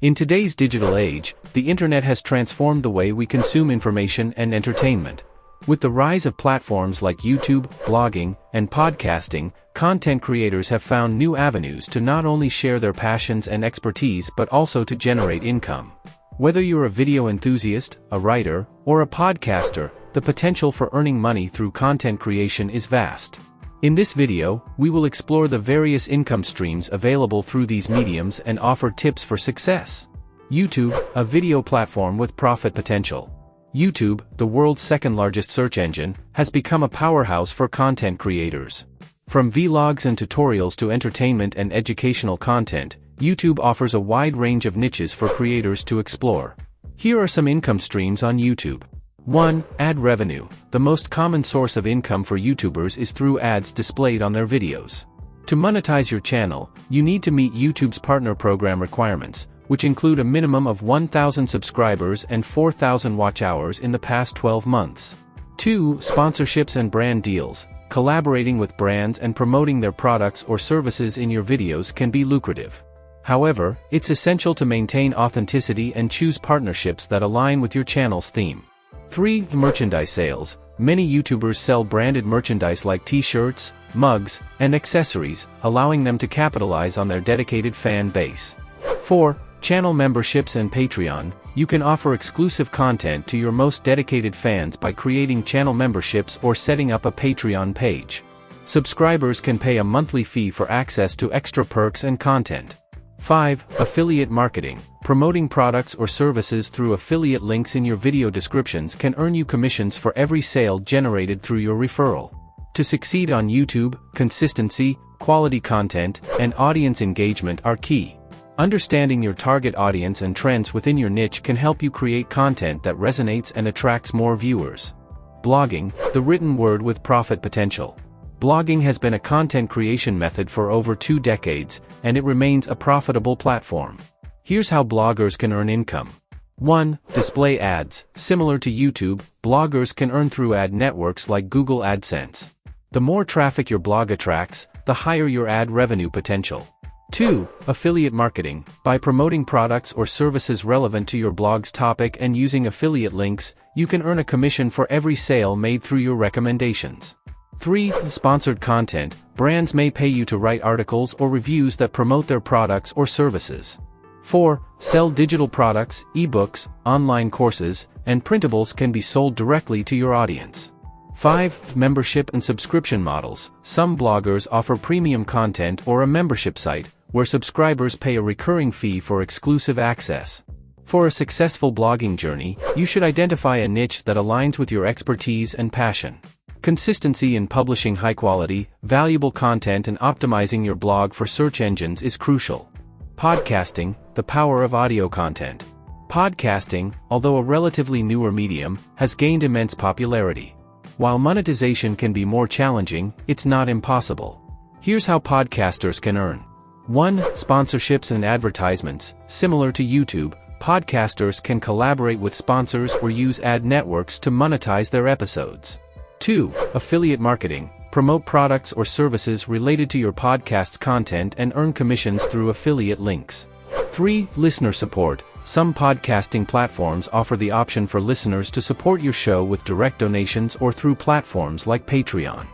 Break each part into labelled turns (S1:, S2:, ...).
S1: In today's digital age, the internet has transformed the way we consume information and entertainment. With the rise of platforms like YouTube, blogging, and podcasting, content creators have found new avenues to not only share their passions and expertise but also to generate income. Whether you're a video enthusiast, a writer, or a podcaster, the potential for earning money through content creation is vast. In this video, we will explore the various income streams available through these mediums and offer tips for success. YouTube, a video platform with profit potential. YouTube, the world's second-largest search engine, has become a powerhouse for content creators. From vlogs and tutorials to entertainment and educational content, YouTube offers a wide range of niches for creators to explore. Here are some income streams on YouTube. 1. Ad revenue. The most common source of income for YouTubers is through ads displayed on their videos. To monetize your channel, you need to meet YouTube's partner program requirements, which include a minimum of 1,000 subscribers and 4,000 watch hours in the past 12 months. 2. Sponsorships and brand deals. Collaborating with brands and promoting their products or services in your videos can be lucrative. However, it's essential to maintain authenticity and choose partnerships that align with your channel's theme. 3. Merchandise sales. Many YouTubers sell branded merchandise like t-shirts, mugs, and accessories, allowing them to capitalize on their dedicated fan base. 4. Channel memberships and Patreon. You can offer exclusive content to your most dedicated fans by creating channel memberships or setting up a Patreon page. Subscribers can pay a monthly fee for access to extra perks and content. 5. Affiliate marketing. Promoting products or services through affiliate links in your video descriptions can earn you commissions for every sale generated through your referral. To succeed on YouTube, consistency, quality content, and audience engagement are key. Understanding your target audience and trends within your niche can help you create content that resonates and attracts more viewers. Blogging, the written word with profit potential. Blogging has been a content creation method for over 2 decades, and it remains a profitable platform. Here's how bloggers can earn income. 1. Display ads. Similar to YouTube, bloggers can earn through ad networks like Google AdSense. The more traffic your blog attracts, the higher your ad revenue potential. 2. Affiliate marketing. By promoting products or services relevant to your blog's topic and using affiliate links, you can earn a commission for every sale made through your recommendations. 3. Sponsored content. Brands may pay you to write articles or reviews that promote their products or services. 4. Sell digital products, ebooks, online courses, and printables can be sold directly to your audience. 5. Membership and subscription models. Some bloggers offer premium content or a membership site, where subscribers pay a recurring fee for exclusive access. For a successful blogging journey, you should identify a niche that aligns with your expertise and passion. Consistency in publishing high-quality, valuable content and optimizing your blog for search engines is crucial. Podcasting, the power of audio content. Podcasting, although a relatively newer medium, has gained immense popularity. While monetization can be more challenging, it's not impossible. Here's how podcasters can earn. 1. Sponsorships and advertisements. Similar to YouTube, podcasters can collaborate with sponsors or use ad networks to monetize their episodes. 2. Affiliate marketing. Promote products or services related to your podcast's content and earn commissions through affiliate links. 3. Listener support. Some podcasting platforms offer the option for listeners to support your show with direct donations or through platforms like Patreon.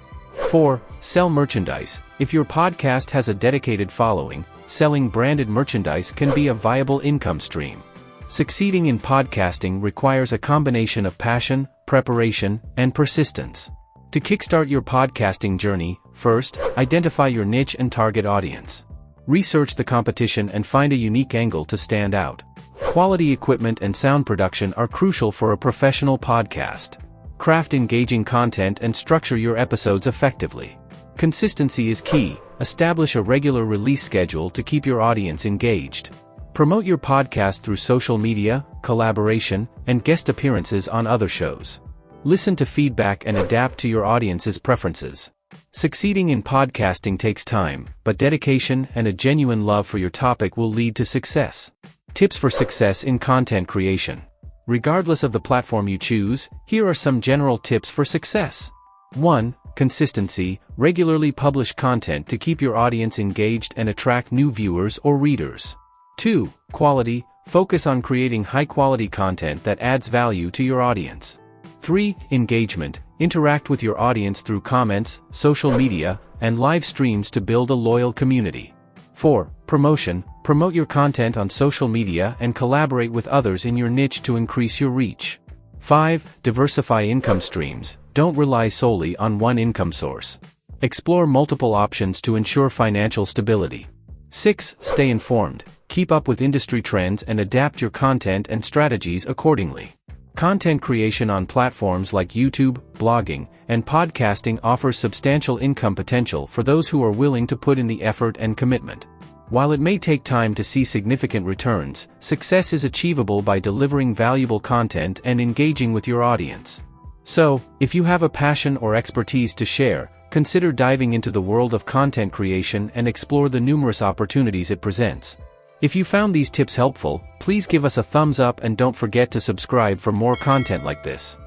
S1: 4. Sell merchandise. If your podcast has a dedicated following, selling branded merchandise can be a viable income stream. Succeeding in podcasting requires a combination of passion, preparation, and persistence. To kickstart your podcasting journey, first, identify your niche and target audience. Research the competition and find a unique angle to stand out. Quality equipment and sound production are crucial for a professional podcast. Craft engaging content and structure your episodes effectively. Consistency is key. Establish a regular release schedule to keep your audience engaged. Promote your podcast through social media, collaboration, and guest appearances on other shows. Listen to feedback and adapt to your audience's preferences. Succeeding in podcasting takes time, but dedication and a genuine love for your topic will lead to success. Tips for success in content creation. Regardless of the platform you choose, here are some general tips for success. 1. Consistency. Regularly publish content to keep your audience engaged and attract new viewers or readers. 2. Quality. Focus on creating high-quality content that adds value to your audience. 3. Engagement. Interact with your audience through comments, social media, and live streams to build a loyal community. 4. Promotion. Promote your content on social media and collaborate with others in your niche to increase your reach. 5. Diversify income streams. Don't rely solely on one income source. Explore multiple options to ensure financial stability. 6. Stay informed. Keep up with industry trends and adapt your content and strategies accordingly. Content creation on platforms like YouTube, blogging, and podcasting offers substantial income potential for those who are willing to put in the effort and commitment. While it may take time to see significant returns, success is achievable by delivering valuable content and engaging with your audience. So, if you have a passion or expertise to share, consider diving into the world of content creation and explore the numerous opportunities it presents. If you found these tips helpful, please give us a thumbs up and don't forget to subscribe for more content like this.